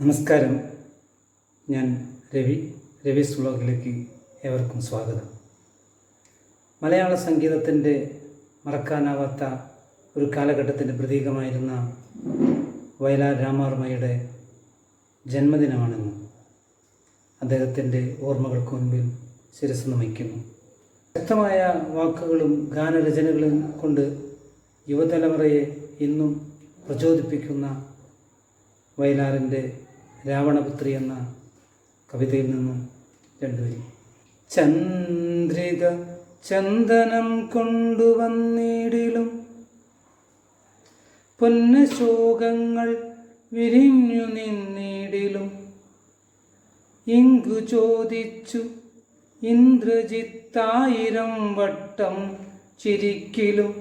നമസ്കാരം. ഞാൻ രവീസ് വ്ലോഗിലേക്ക് ഏവർക്കും സ്വാഗതം. മലയാള സംഗീതത്തിൻ്റെ മറക്കാനാവാത്ത ഒരു കാലഘട്ടത്തിൻ്റെ പ്രതീകമായിരുന്ന വയലാർ രാമവർമ്മയുടെ ജന്മദിനമാണെന്ന് അദ്ദേഹത്തിൻ്റെ ഓർമ്മകൾക്ക് മുൻപിൽ ശിരസ്സ് നമിക്കുന്നു. ശക്തമായ വാക്കുകളും ഗാനരചനകളും കൊണ്ട് യുവതലമുറയെ ഇന്നും പ്രചോദിപ്പിക്കുന്ന വയലാറിൻ്റെ രാവണപുത്രി എന്ന കവിതയിൽ നിന്നും രണ്ടുവരി. ചന്ദ്രിക ചന്ദനം കൊണ്ടുവന്നിടിലും പൊന്നശോകങ്ങൾ വിരിഞ്ഞു നിന്നിടിലും ഇങ്കു ചോദിച്ചു ഇന്ദ്രജിത്തായിരം വട്ടം ചിരിക്കിലും